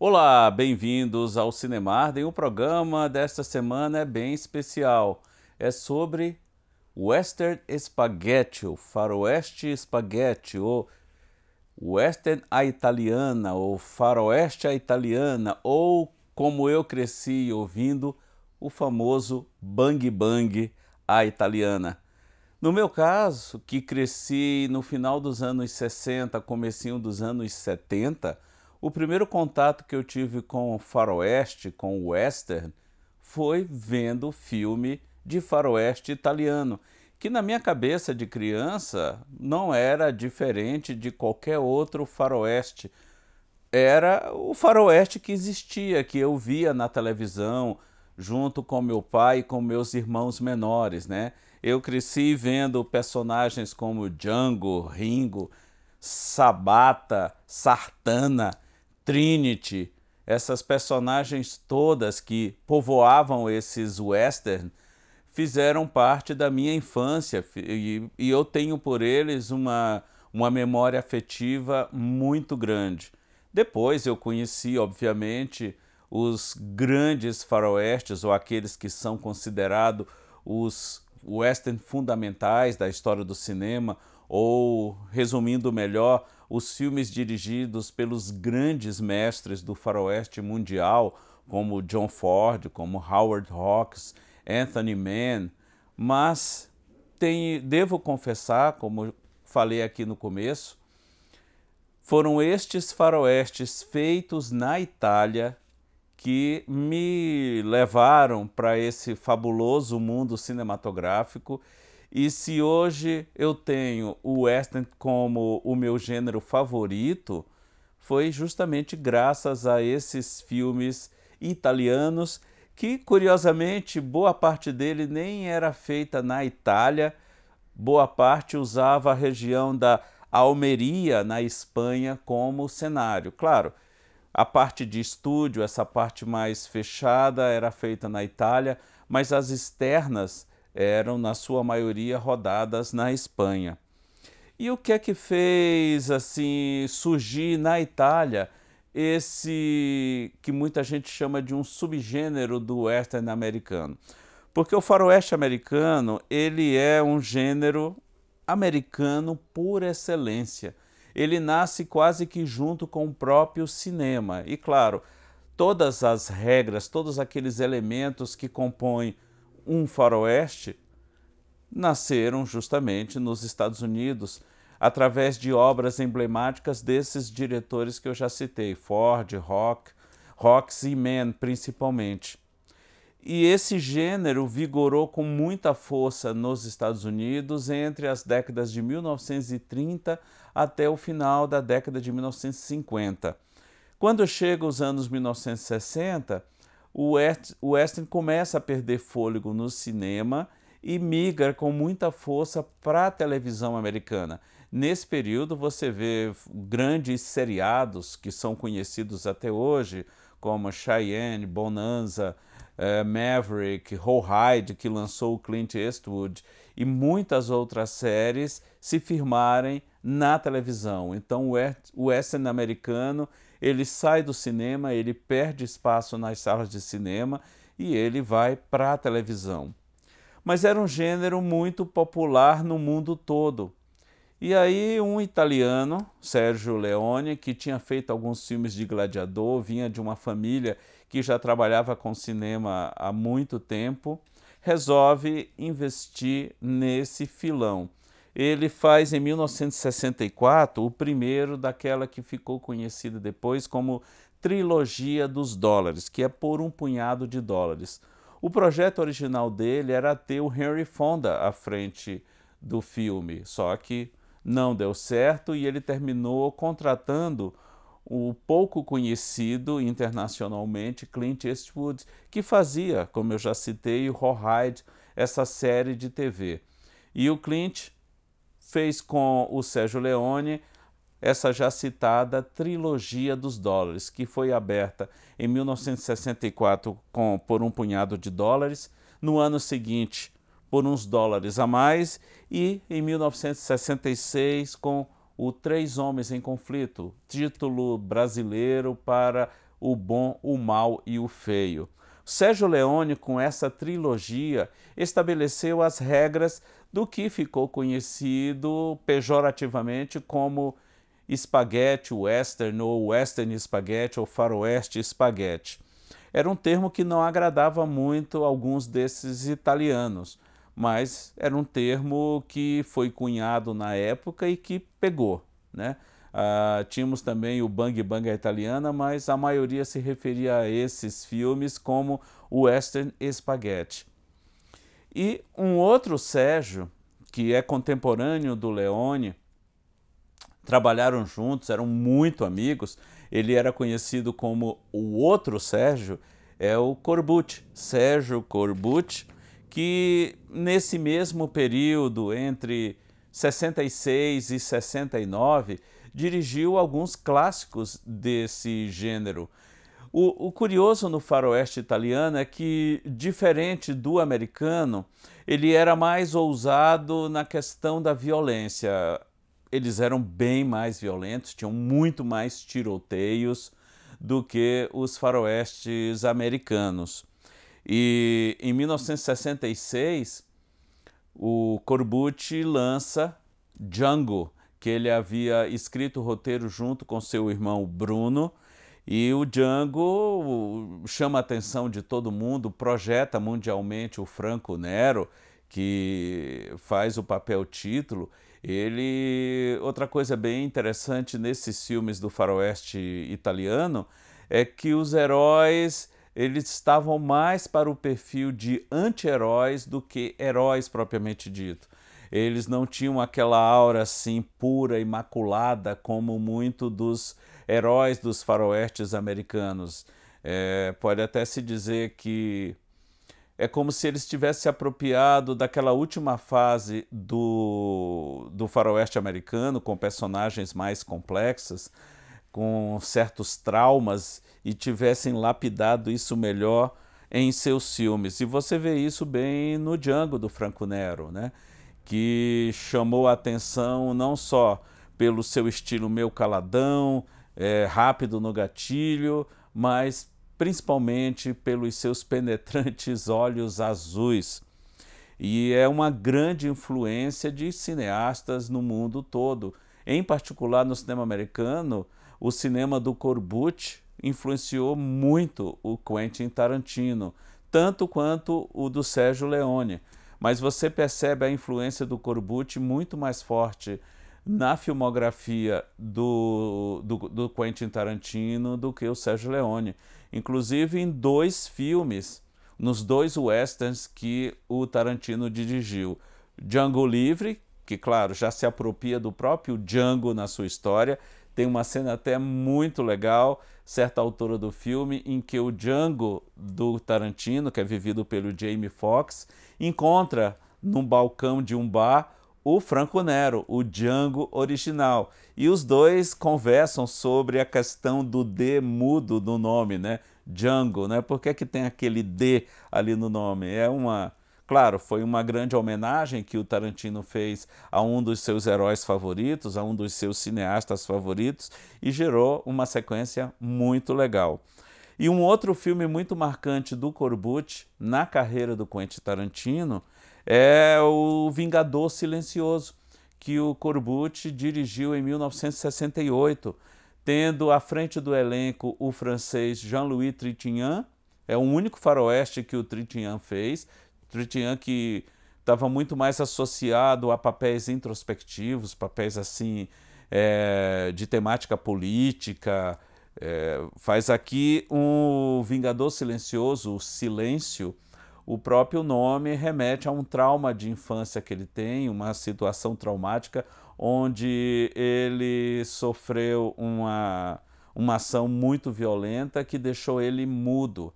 Olá, bem-vindos ao Cinemarden. O programa desta semana é bem especial. É sobre Western Spaghetti, o faroeste spaghetti, ou Western à italiana, ou faroeste à italiana, ou como eu cresci ouvindo, o famoso Bang Bang à italiana. No meu caso, que cresci no final dos anos 60, comecinho dos anos 70, o primeiro contato que eu tive com o faroeste, com o western, foi vendo filme de faroeste italiano, que na minha cabeça de criança não era diferente de qualquer outro faroeste. Era o faroeste que existia, que eu via na televisão, junto com meu pai e com meus irmãos menores, né? Eu cresci vendo personagens como Django, Ringo, Sabata, Sartana, Trinity, essas personagens todas que povoavam esses western fizeram parte da minha infância e eu tenho por eles uma memória afetiva muito grande. Depois eu conheci, obviamente, os grandes faroestes, ou aqueles que são considerados os western fundamentais da história do cinema, ou, resumindo melhor, os filmes dirigidos pelos grandes mestres do faroeste mundial, como John Ford, como Howard Hawks, Anthony Mann, mas devo confessar, como falei aqui no começo, foram estes faroestes feitos na Itália que me levaram para esse fabuloso mundo cinematográfico. E se hoje eu tenho o western como o meu gênero favorito, foi justamente graças a esses filmes italianos que, curiosamente, boa parte dele nem era feita na Itália, boa parte usava a região da Almeria, na Espanha, como cenário. Claro, a parte de estúdio, essa parte mais fechada, era feita na Itália, mas as externas eram, na sua maioria, rodadas na Espanha. E o que é que fez assim surgir na Itália esse que muita gente chama de um subgênero do western americano? Porque o faroeste americano, ele é um gênero americano por excelência. Ele nasce quase que junto com o próprio cinema. E claro, todas as regras, todos aqueles elementos que compõem um faroeste nasceram justamente nos Estados Unidos, através de obras emblemáticas desses diretores que eu já citei, Ford, Hawks e Mann, principalmente. E esse gênero vigorou com muita força nos Estados Unidos entre as décadas de 1930 até o final da década de 1950. Quando chega os anos 1960, o western começa a perder fôlego no cinema e migra com muita força para a televisão americana. Nesse período você vê grandes seriados que são conhecidos até hoje, como Cheyenne, Bonanza, Maverick, Rawhide, que lançou o Clint Eastwood, e muitas outras séries se firmarem na televisão. Então o western americano, ele sai do cinema, ele perde espaço nas salas de cinema e ele vai para a televisão. Mas era um gênero muito popular no mundo todo. E aí um italiano, Sergio Leone, que tinha feito alguns filmes de gladiador, vinha de uma família que já trabalhava com cinema há muito tempo, resolve investir nesse filão. Ele faz em 1964 o primeiro daquela que ficou conhecida depois como Trilogia dos Dólares, que é Por um Punhado de Dólares. O projeto original dele era ter o Henry Fonda à frente do filme, só que não deu certo e ele terminou contratando o pouco conhecido internacionalmente Clint Eastwood, que fazia, como eu já citei, o Rawhide, essa série de TV. E o Clint fez com o Sergio Leone essa já citada Trilogia dos Dólares, que foi aberta em 1964 por um punhado de dólares, no ano seguinte por uns dólares a mais e em 1966 com o Três Homens em Conflito, título brasileiro para o Bom, o Mal e o Feio. Sérgio Leone, com essa trilogia, estabeleceu as regras do que ficou conhecido pejorativamente como spaghetti western, ou western spaghetti, ou faroeste spaghetti. Era um termo que não agradava muito a alguns desses italianos, mas era um termo que foi cunhado na época e que pegou, né? Tínhamos também o Bang Bang à Italiana, mas a maioria se referia a esses filmes como Western Spaghetti. E um outro Sérgio, que é contemporâneo do Leone, trabalharam juntos, eram muito amigos, ele era conhecido como o outro Sérgio, é o Corbucci, Sérgio Corbucci, que nesse mesmo período, entre 66 e 69, dirigiu alguns clássicos desse gênero. O curioso no faroeste italiano é que, diferente do americano, ele era mais ousado na questão da violência. Eles eram bem mais violentos, tinham muito mais tiroteios do que os faroestes americanos. E em 1966, o Corbucci lança Django, que ele havia escrito o roteiro junto com seu irmão Bruno, e o Django chama a atenção de todo mundo, projeta mundialmente o Franco Nero, que faz o papel título. Outra coisa bem interessante nesses filmes do faroeste italiano é que os heróis eles estavam mais para o perfil de anti-heróis do que heróis propriamente dito. Eles não tinham aquela aura assim pura, imaculada, como muito dos heróis dos faroestes americanos. Pode até se dizer que é como se eles tivessem se apropriado daquela última fase do faroeste americano, com personagens mais complexas, com certos traumas, e tivessem lapidado isso melhor em seus filmes. E você vê isso bem no Django do Franco Nero, né? Que chamou a atenção não só pelo seu estilo meio caladão, rápido no gatilho, mas principalmente pelos seus penetrantes olhos azuis. E é uma grande influência de cineastas no mundo todo. Em particular no cinema americano, o cinema do Corbucci influenciou muito o Quentin Tarantino, tanto quanto o do Sérgio Leone. Mas você percebe a influência do Corbucci muito mais forte na filmografia do Quentin Tarantino do que o Sérgio Leone. Inclusive em dois filmes, nos dois westerns que o Tarantino dirigiu. Django Livre, que claro, já se apropria do próprio Django na sua história. Tem uma cena até muito legal, certa altura do filme, em que o Django do Tarantino, que é vivido pelo Jamie Foxx, encontra num balcão de um bar o Franco Nero, o Django original. E os dois conversam sobre a questão do D mudo no nome, né? Django, né? Por que que tem aquele D ali no nome? Claro, foi uma grande homenagem que o Tarantino fez a um dos seus heróis favoritos, a um dos seus cineastas favoritos, e gerou uma sequência muito legal. E um outro filme muito marcante do Corbucci na carreira do Quentin Tarantino é o Vingador Silencioso, que o Corbucci dirigiu em 1968, tendo à frente do elenco o francês Jean-Louis Trintignant. É o único faroeste que o Trintignant fez. Trintignant que estava muito mais associado a papéis introspectivos, papéis assim de temática política. Faz aqui um Vingador Silencioso, o Silêncio. O próprio nome remete a um trauma de infância que ele tem, uma situação traumática onde ele sofreu uma ação muito violenta que deixou ele mudo.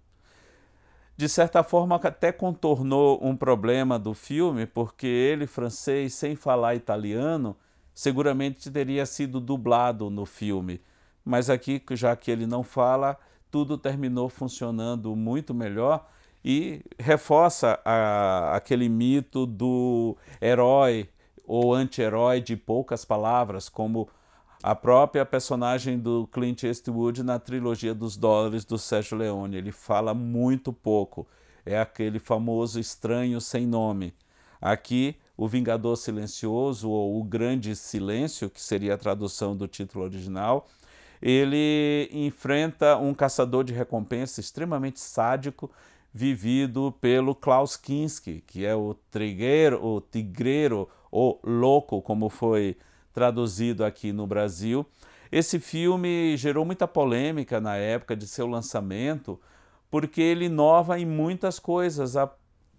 De certa forma, até contornou um problema do filme, porque ele, francês, sem falar italiano, seguramente teria sido dublado no filme. Mas aqui, já que ele não fala, tudo terminou funcionando muito melhor e reforça aquele mito do herói ou anti-herói de poucas palavras, como A própria personagem do Clint Eastwood na trilogia dos dólares do Sergio Leone, ele fala muito pouco, é aquele famoso estranho sem nome. Aqui, o Vingador Silencioso, ou O Grande Silêncio, que seria a tradução do título original, ele enfrenta um caçador de recompensa extremamente sádico, vivido pelo Klaus Kinski, que é o tigreiro, ou louco, como foi traduzido aqui no Brasil. Esse filme gerou muita polêmica na época de seu lançamento, porque ele inova em muitas coisas,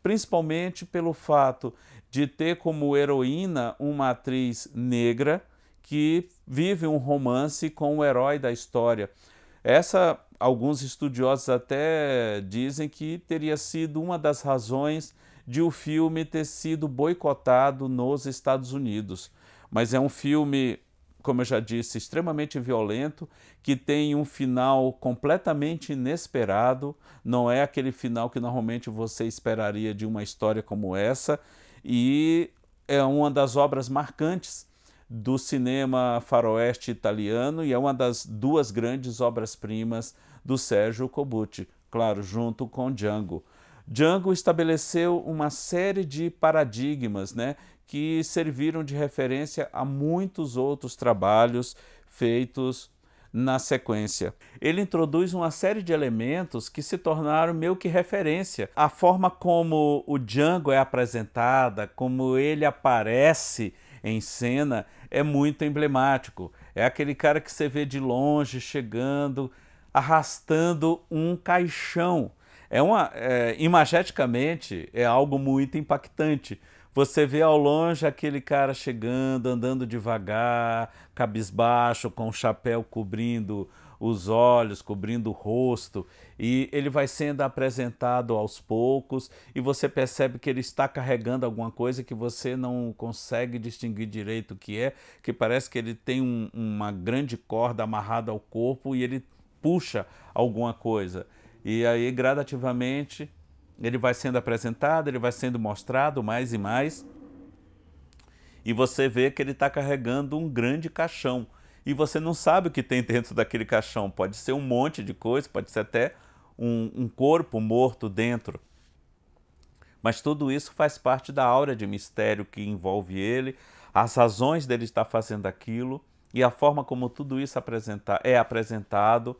principalmente pelo fato de ter como heroína uma atriz negra que vive um romance com o herói da história. Alguns estudiosos até dizem que teria sido uma das razões de o filme ter sido boicotado nos Estados Unidos. Mas é um filme, como eu já disse, extremamente violento, que tem um final completamente inesperado, não é aquele final que normalmente você esperaria de uma história como essa, e é uma das obras marcantes do cinema faroeste italiano e é uma das duas grandes obras-primas do Sergio Corbucci, claro, junto com Django. Django estabeleceu uma série de paradigmas, né, que serviram de referência a muitos outros trabalhos feitos na sequência. Ele introduz uma série de elementos que se tornaram meio que referência. A forma como o Django é apresentada, como ele aparece em cena, é muito emblemático. É aquele cara que você vê de longe chegando, arrastando um caixão. Imageticamente, é algo muito impactante. Você vê ao longe aquele cara chegando, andando devagar, cabisbaixo, com o chapéu cobrindo os olhos, cobrindo o rosto, e ele vai sendo apresentado aos poucos e você percebe que ele está carregando alguma coisa que você não consegue distinguir direito o que é, que parece que ele tem uma grande corda amarrada ao corpo e ele puxa alguma coisa. E aí, gradativamente, ele vai sendo apresentado, ele vai sendo mostrado mais e mais, e você vê que ele está carregando um grande caixão. E você não sabe o que tem dentro daquele caixão. Pode ser um monte de coisa, pode ser até um corpo morto dentro. Mas tudo isso faz parte da aura de mistério que envolve ele, as razões dele estar fazendo aquilo e a forma como tudo isso é apresentado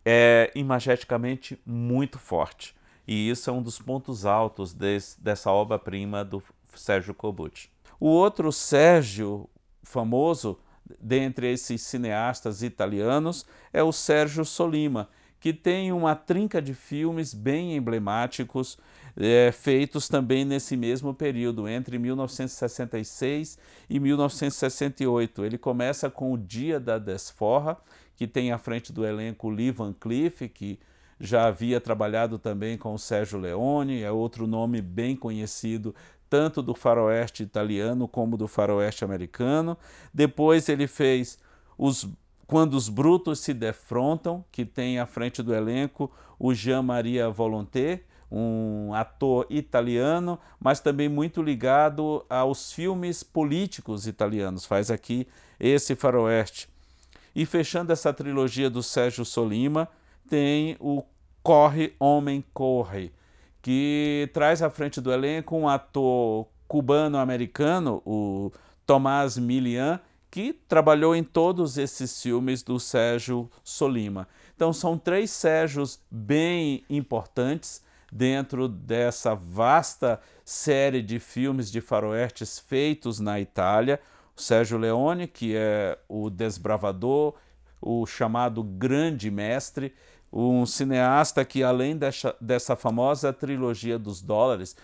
é imageticamente muito forte. E isso é um dos pontos altos dessa obra-prima do Sergio Corbucci. O outro Sérgio famoso dentre esses cineastas italianos é o Sergio Solima, que tem uma trinca de filmes bem emblemáticos, feitos também nesse mesmo período, entre 1966 e 1968. Ele começa com O Dia da Desforra, que tem à frente do elenco Lee Van Cleef, que já havia trabalhado também com o Sergio Leone, é outro nome bem conhecido tanto do faroeste italiano como do faroeste americano. Depois ele fez Quando os Brutos se Defrontam, que tem à frente do elenco o Jean-Marie Volonté, um ator italiano, mas também muito ligado aos filmes políticos italianos, faz aqui esse faroeste. E fechando essa trilogia do Sergio Solima, tem o Corre, Homem, Corre, que traz à frente do elenco um ator cubano-americano, o Tomás Milian, que trabalhou em todos esses filmes do Sergio Solima. Então são três Sérgios bem importantes dentro dessa vasta série de filmes de faroestes feitos na Itália. O Sergio Leone, que é o desbravador, o chamado grande mestre, um cineasta que, além dessa famosa trilogia dos dólares,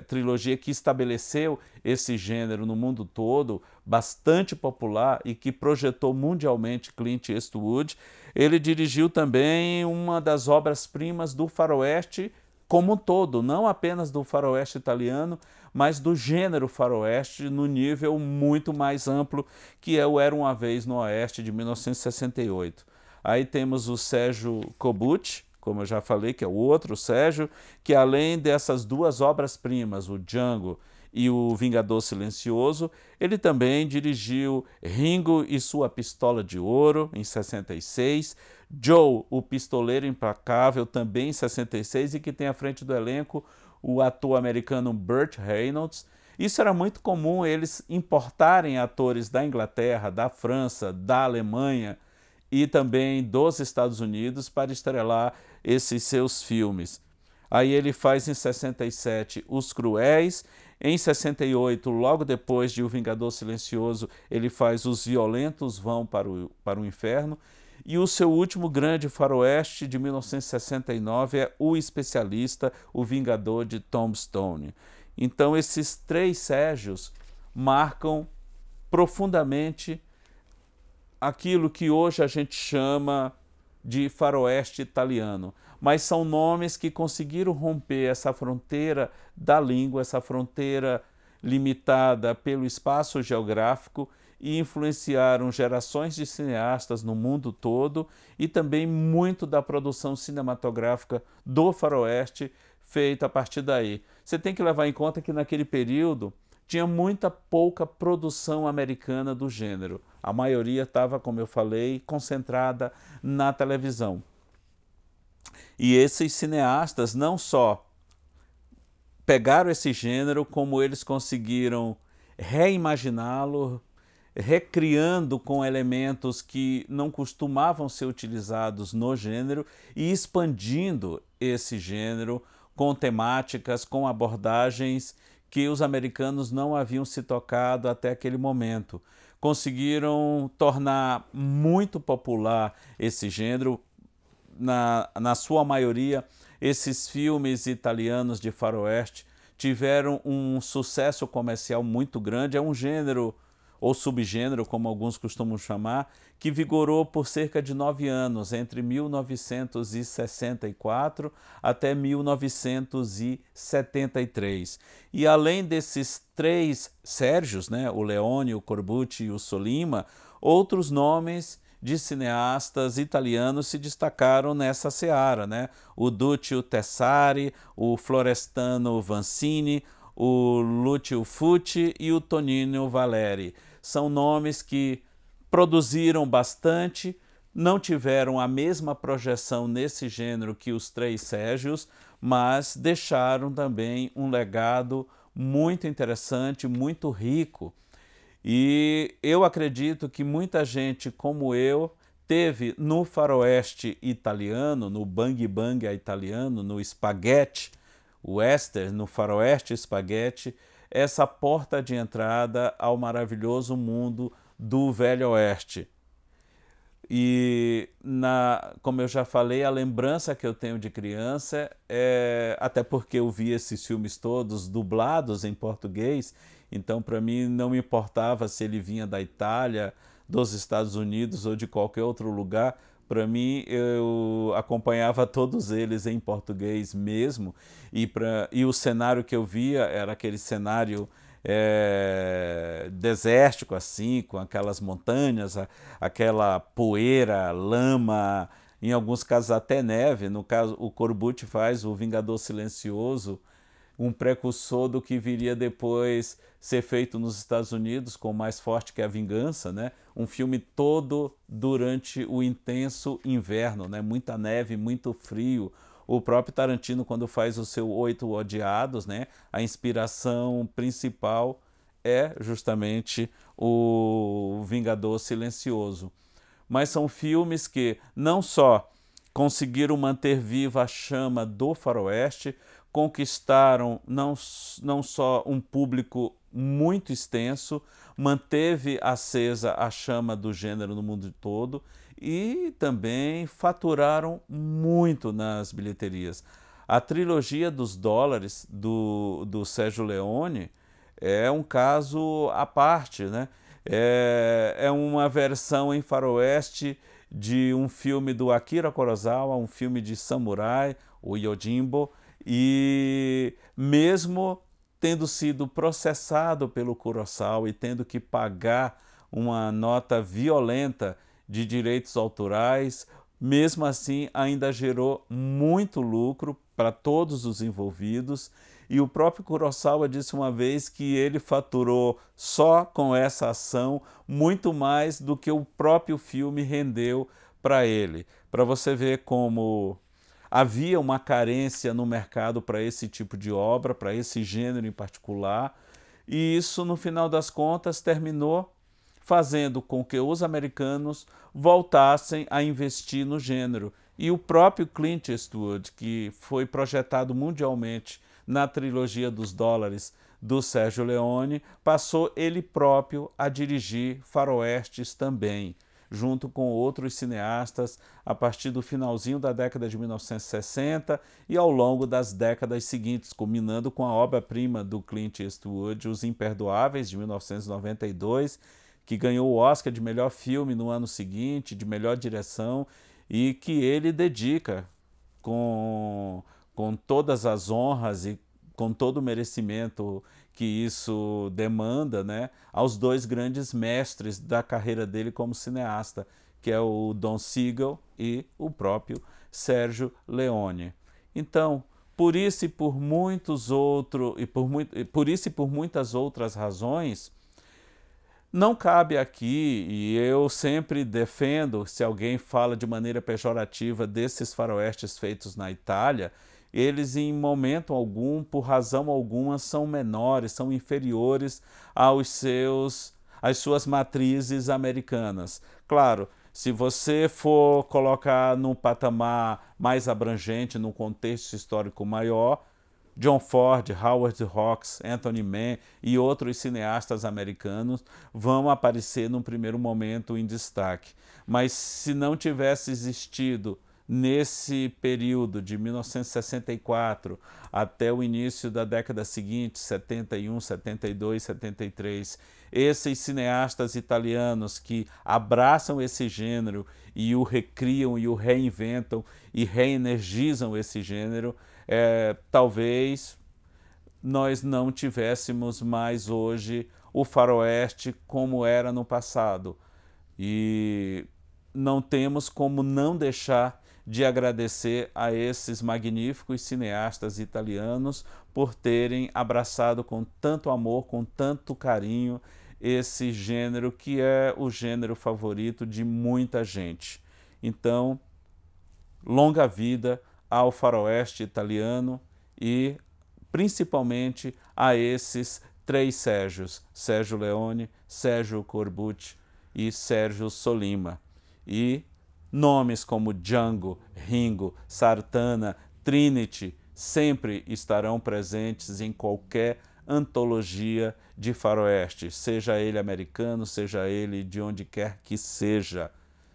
trilogia que estabeleceu esse gênero no mundo todo, bastante popular e que projetou mundialmente Clint Eastwood, ele dirigiu também uma das obras-primas do faroeste como um todo, não apenas do faroeste italiano, mas do gênero faroeste no nível muito mais amplo, que é o Era Uma Vez no Oeste, de 1968. Aí temos o Sergio Corbucci, como eu já falei, que é o outro Sérgio, que além dessas duas obras-primas, o Django e o Vingador Silencioso. Ele também dirigiu Ringo e Sua Pistola de Ouro, em 66, Joe, o Pistoleiro Implacável, também em 66, e que tem à frente do elenco o ator americano Burt Reynolds. Isso era muito comum, eles importarem atores da Inglaterra, da França, da Alemanha e também dos Estados Unidos para estrelar esses seus filmes. Aí ele faz em 67 Os Cruéis, em 68, logo depois de O Vingador Silencioso, ele faz Os Violentos Vão para o Inferno, e o seu último grande faroeste de 1969 é O Especialista, O Vingador de Tombstone. Então esses três Sérgios marcam profundamente aquilo que hoje a gente chama de faroeste italiano, mas são nomes que conseguiram romper essa fronteira da língua, essa fronteira limitada pelo espaço geográfico, e influenciaram gerações de cineastas no mundo todo, e também muito da produção cinematográfica do faroeste feita a partir daí. Você tem que levar em conta que naquele período tinha muita pouca produção americana do gênero. A maioria estava, como eu falei, concentrada na televisão. E esses cineastas não só pegaram esse gênero, como eles conseguiram reimaginá-lo, recriando com elementos que não costumavam ser utilizados no gênero e expandindo esse gênero com temáticas, com abordagens que os americanos não haviam se tocado até aquele momento. Conseguiram tornar muito popular esse gênero. Na sua maioria, esses filmes italianos de faroeste tiveram um sucesso comercial muito grande. É um gênero, ou subgênero, como alguns costumam chamar, que vigorou por cerca de 9 anos, entre 1964 até 1973. E além desses três Sérgios, né, o Leone, o Corbucci e o Sollima, outros nomes de cineastas italianos se destacaram nessa seara, né? O Duccio Tessari, o Florestano Vancini, o Lucio Fucci e o Tonino Valeri. São nomes que produziram bastante, não tiveram a mesma projeção nesse gênero que os três Sérgios, mas deixaram também um legado muito interessante, muito rico. E eu acredito que muita gente como eu teve no faroeste italiano, no bang bang italiano, no spaghetti western, no faroeste spaghetti, essa porta de entrada ao maravilhoso mundo do Velho Oeste. E, como eu já falei, a lembrança que eu tenho de criança, até porque eu vi esses filmes todos dublados em português, então para mim não me importava se ele vinha da Itália, dos Estados Unidos ou de qualquer outro lugar. Para mim, eu acompanhava todos eles em português mesmo, e o cenário que eu via era aquele cenário desértico, assim, com aquelas montanhas, aquela poeira, lama, em alguns casos até neve. No caso, o Corbucci faz O Vingador Silencioso, um precursor do que viria depois ser feito nos Estados Unidos com Mais Forte que a Vingança, né? Um filme todo durante o intenso inverno, né? Muita neve, muito frio. O próprio Tarantino, quando faz o seu Oito Odiados, né? A inspiração principal é justamente o Vingador Silencioso. Mas são filmes que não só conseguiram manter viva a chama do faroeste, conquistaram não só um público muito extenso, manteve acesa a chama do gênero no mundo todo e também faturaram muito nas bilheterias. A trilogia dos dólares do Sérgio Leone é um caso à parte, né? É uma versão em faroeste de um filme do Akira Kurosawa, um filme de samurai, o Yojimbo, e mesmo tendo sido processado pelo Kurosawa e tendo que pagar uma nota violenta de direitos autorais, mesmo assim ainda gerou muito lucro para todos os envolvidos, e o próprio Kurosawa disse uma vez que ele faturou só com essa ação muito mais do que o próprio filme rendeu para ele. Para você ver como havia uma carência no mercado para esse tipo de obra, para esse gênero em particular, e isso, no final das contas, terminou fazendo com que os americanos voltassem a investir no gênero. E o próprio Clint Eastwood, que foi projetado mundialmente na trilogia dos dólares do Sérgio Leone, passou ele próprio a dirigir faroestes também, junto com outros cineastas, a partir do finalzinho da década de 1960 e ao longo das décadas seguintes, culminando com a obra-prima do Clint Eastwood, Os Imperdoáveis, de 1992, que ganhou o Oscar de melhor filme no ano seguinte, de melhor direção, e que ele dedica com todas as honras e com todo o merecimento que isso demanda, né, aos dois grandes mestres da carreira dele como cineasta, que é o Don Siegel e o próprio Sérgio Leone. Então, por isso e por muitas outras razões, não cabe aqui, e eu sempre defendo, se alguém fala de maneira pejorativa desses faroestes feitos na Itália, eles em momento algum, por razão alguma, são menores, são inferiores às suas matrizes americanas. Claro, se você for colocar num patamar mais abrangente, num contexto histórico maior, John Ford, Howard Hawks, Anthony Mann e outros cineastas americanos vão aparecer num primeiro momento em destaque. Mas se não tivesse existido nesse período de 1964 até o início da década seguinte, 71, 72, 73, esses cineastas italianos que abraçam esse gênero e o recriam e o reinventam e reenergizam esse gênero, talvez nós não tivéssemos mais hoje o faroeste como era no passado. E não temos como não deixar de agradecer a esses magníficos cineastas italianos por terem abraçado com tanto amor, com tanto carinho, esse gênero que é o gênero favorito de muita gente. Então, longa vida ao faroeste italiano e principalmente a esses três Sérgios, Sérgio Leone, Sérgio Corbucci e Sérgio Sollima. E nomes como Django, Ringo, Sartana, Trinity sempre estarão presentes em qualquer antologia de faroeste, seja ele americano, seja ele de onde quer que seja.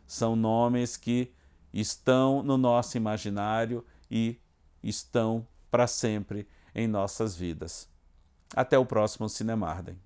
São nomes que estão no nosso imaginário e estão para sempre em nossas vidas. Até o próximo Cinemarden.